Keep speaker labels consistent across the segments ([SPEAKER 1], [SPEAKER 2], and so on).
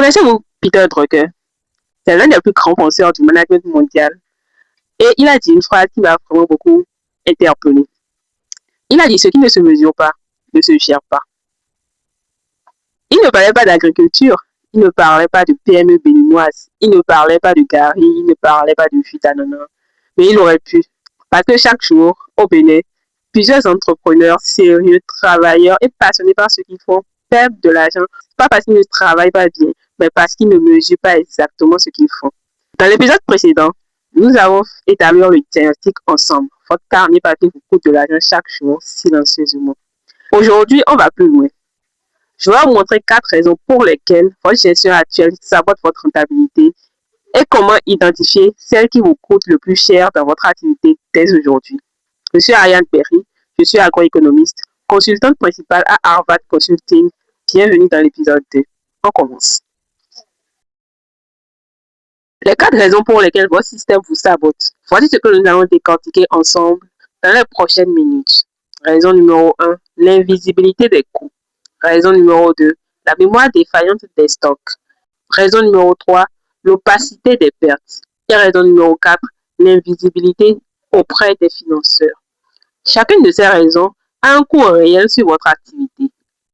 [SPEAKER 1] Connaissez-vous Peter Drucker? C'est l'un des plus grands penseurs du management mondial. Et il a dit une phrase qui m'a vraiment beaucoup interpellée. Il a dit: ce qui ne se mesure pas ne se gère pas. Il ne parlait pas d'agriculture, il ne parlait pas de PME béninoise, il ne parlait pas de Gary, il ne parlait pas de Vitanana, mais il aurait pu. Parce que chaque jour, au Bénin, plusieurs entrepreneurs sérieux, travailleurs et passionnés par ce qu'ils font perdent de l'argent, pas parce qu'ils ne travaillent pas bien, mais parce qu'ils ne mesurent pas exactement ce qu'ils font. Dans l'épisode précédent, nous avons établi le diagnostic ensemble. Votre carnet papier vous coûte de l'argent chaque jour, silencieusement. Aujourd'hui, on va plus loin. Je vais vous montrer 4 raisons pour lesquelles votre gestion actuelle sabote votre rentabilité et comment identifier celles qui vous coûtent le plus cher dans votre activité dès aujourd'hui. Je suis Ariane Perry, je suis agroéconomiste, consultante principale à Harvard Consulting. Bienvenue dans l'épisode 2. On commence. Les 4 raisons pour lesquelles votre système vous sabote. Voici ce que nous allons décortiquer ensemble dans les prochaines minutes. Raison numéro 1, l'invisibilité des coûts. Raison numéro 2, la mémoire défaillante des stocks. Raison numéro 3, l'opacité des pertes. Et raison numéro 4, l'invisibilité auprès des financeurs. Chacune de ces raisons a un coût réel sur votre activité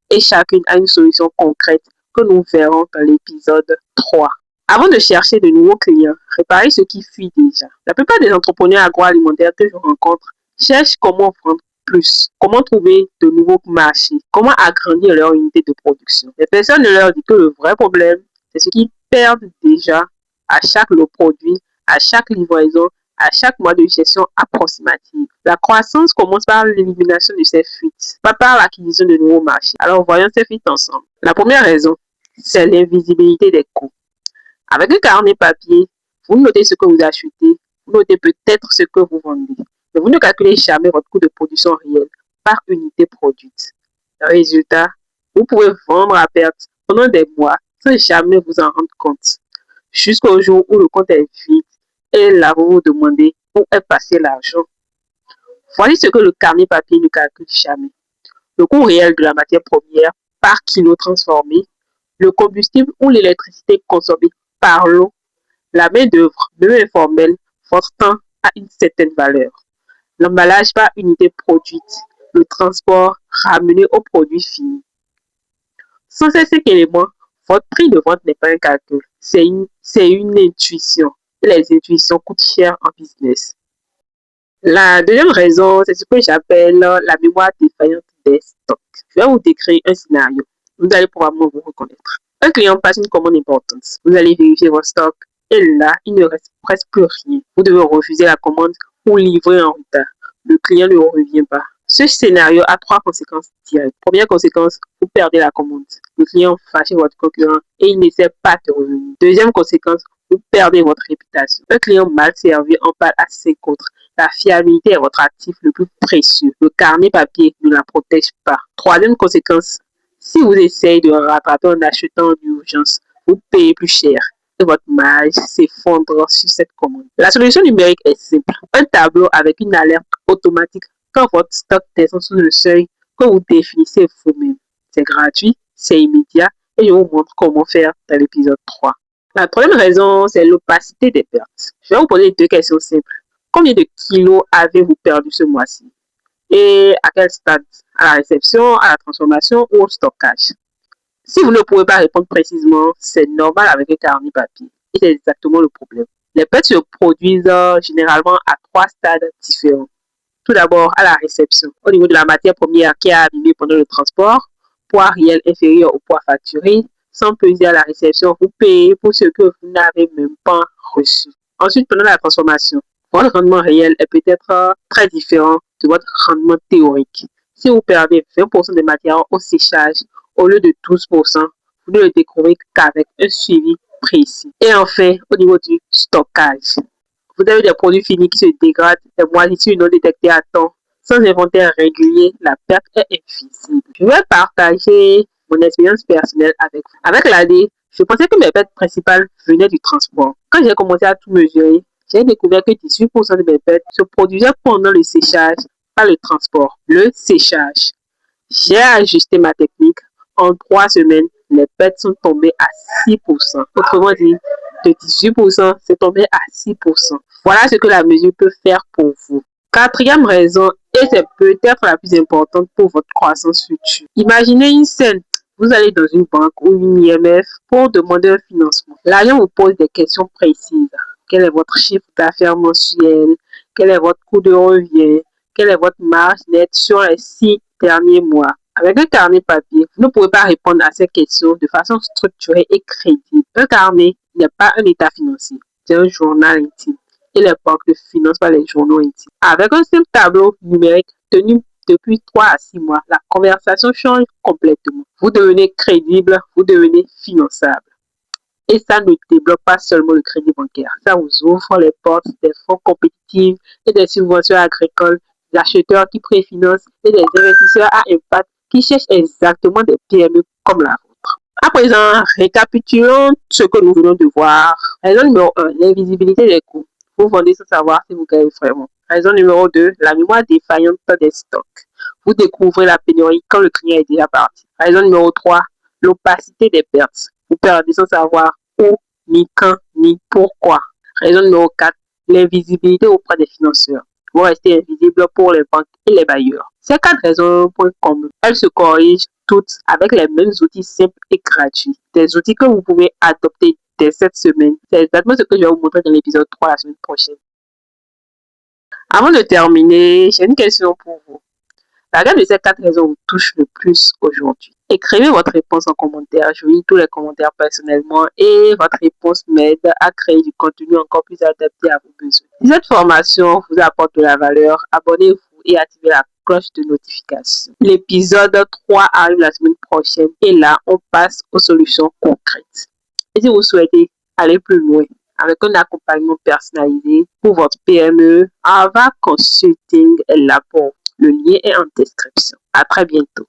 [SPEAKER 1] et chacune a une solution concrète que nous verrons dans l'épisode 3. Avant de chercher de nouveaux clients, réparez ce qui fuit déjà. La plupart des entrepreneurs agroalimentaires que je rencontre cherchent comment vendre plus, comment trouver de nouveaux marchés, comment agrandir leur unité de production. Les personnes ne leur disent que le vrai problème, c'est ce qu'ils perdent déjà à chaque lot produit, à chaque livraison, à chaque mois de gestion approximative. La croissance commence par l'élimination de ces fuites, pas par l'acquisition de nouveaux marchés. Alors voyons ces fuites ensemble. La première raison, c'est l'invisibilité des coûts. Avec un carnet papier, vous notez ce que vous achetez, vous notez peut-être ce que vous vendez, mais vous ne calculez jamais votre coût de production réel par unité produite. Résultat, vous pouvez vendre à perte pendant des mois sans jamais vous en rendre compte, jusqu'au jour où le compte est vide et là vous vous demandez où est passé l'argent. Voici ce que le carnet papier ne calcule jamais. Le coût réel de la matière première par kilo transformé, le combustible ou l'électricité consommée par l'eau, la main-d'œuvre, même informelle, votre temps a une certaine valeur. L'emballage par unité produite, le transport ramené au produit fini. Sans ces 5 éléments, votre prix de vente n'est pas un calcul, c'est une intuition. Et les intuitions coûtent cher en business. La deuxième raison, c'est ce que j'appelle la mémoire défaillante des stocks. Je vais vous décrire un scénario. Vous allez probablement vous reconnaître. Un client passe une commande importante. Vous allez vérifier vos stocks et là, il ne reste presque plus rien. Vous devez refuser la commande ou livrer en retard. Le client ne revient pas. Ce scénario a 3 conséquences directes. Première conséquence, vous perdez la commande. Le client fâche votre concurrent et il n'essaie pas de revenir. Deuxième conséquence, vous perdez votre réputation. Un client mal servi en parle à 5 autres. La fiabilité est votre actif le plus précieux. Le carnet papier ne la protège pas. Troisième conséquence, si vous essayez de rattraper en achetant en urgence, vous payez plus cher et votre marge s'effondre sur cette commande. La solution numérique est simple. Un tableau avec une alerte automatique quand votre stock descend sous le seuil que vous définissez vous-même. C'est gratuit, c'est immédiat et je vous montre comment faire dans l'épisode 3. La troisième raison, c'est l'opacité des pertes. Je vais vous poser 2 questions simples. Combien de kilos avez-vous perdu ce mois-ci? Et à quel stade? À la réception, à la transformation ou au stockage? Si vous ne pouvez pas répondre précisément, c'est normal avec un carnet papier. Et c'est exactement le problème. Les pertes se produisent généralement à 3 stades différents. Tout d'abord, à la réception, au niveau de la matière première qui a abîmé pendant le transport, poids réel inférieur au poids facturé, sans peser à la réception, vous payez pour ce que vous n'avez même pas reçu. Ensuite, pendant la transformation, votre rendement réel est peut-être très différent de votre rendement théorique. Si vous perdez 20% des matières au séchage au lieu de 12%, vous ne le découvrez qu'avec un suivi précis. Et enfin, au niveau du stockage, vous avez des produits finis qui se dégradent, des moisissures non détectées à temps. Sans inventaire régulier, la perte est invisible. Je vais partager mon expérience personnelle avec vous. Avec l'année, je pensais que mes pertes principales venaient du transport. Quand j'ai commencé à tout mesurer, j'ai découvert que 18% de mes pertes se produisaient pendant le séchage, pas le transport. Le séchage. J'ai ajusté ma technique. En 3 semaines, les pertes sont tombées à 6%. Autrement dit, de 18%, c'est tombé à 6%. Voilà ce que la mesure peut faire pour vous. Quatrième raison, et c'est peut-être la plus importante pour votre croissance future. Imaginez une scène. Vous allez dans une banque ou une IMF pour demander un financement. L'agent vous pose des questions précises. Quel est votre chiffre d'affaires mensuel? Quel est votre coût de revient? Quelle est votre marge nette sur les 6 derniers mois? Avec un carnet papier, vous ne pouvez pas répondre à ces questions de façon structurée et crédible. Un carnet n'est pas un état financier, c'est un journal intime. Et les banques ne financent pas les journaux intimes. Avec un simple tableau numérique tenu depuis 3 à 6 mois, la conversation change complètement. Vous devenez crédible, vous devenez finançable. Et ça ne débloque pas seulement le crédit bancaire, ça vous ouvre les portes des fonds compétitifs et des subventions agricoles, des acheteurs qui préfinancent et des investisseurs à impact qui cherchent exactement des PME comme la vôtre. À présent, récapitulons ce que nous venons de voir. Raison numéro 1, l'invisibilité des coûts. Vous vendez sans savoir si vous gagnez vraiment. Raison numéro 2, la mémoire défaillante des stocks. Vous découvrez la pénurie quand le client est déjà parti. Raison numéro 3, l'opacité des pertes. Vous perdez sans savoir où, ni quand, ni pourquoi. Raison numéro 4, l'invisibilité auprès des financeurs. Vous restez invisible pour les banques et les bailleurs. Ces 4 raisons point commun. Elles se corrigent toutes avec les mêmes outils simples et gratuits. Des outils que vous pouvez adopter dès cette semaine. C'est exactement ce que je vais vous montrer dans l'épisode 3 la semaine prochaine. Avant de terminer, j'ai une question pour vous. Laquelle de ces 4 raisons vous touche le plus aujourd'hui? Écrivez votre réponse en commentaire. Je lis tous les commentaires personnellement et votre réponse m'aide à créer du contenu encore plus adapté à vos besoins. Si cette formation vous apporte de la valeur, abonnez-vous et activez la cloche de notification. L'épisode 3 arrive la semaine prochaine et là, on passe aux solutions concrètes. Et si vous souhaitez aller plus loin avec un accompagnement personnalisé pour votre PME, Ava Consulting est là pour vous. Le lien est en description. À très bientôt.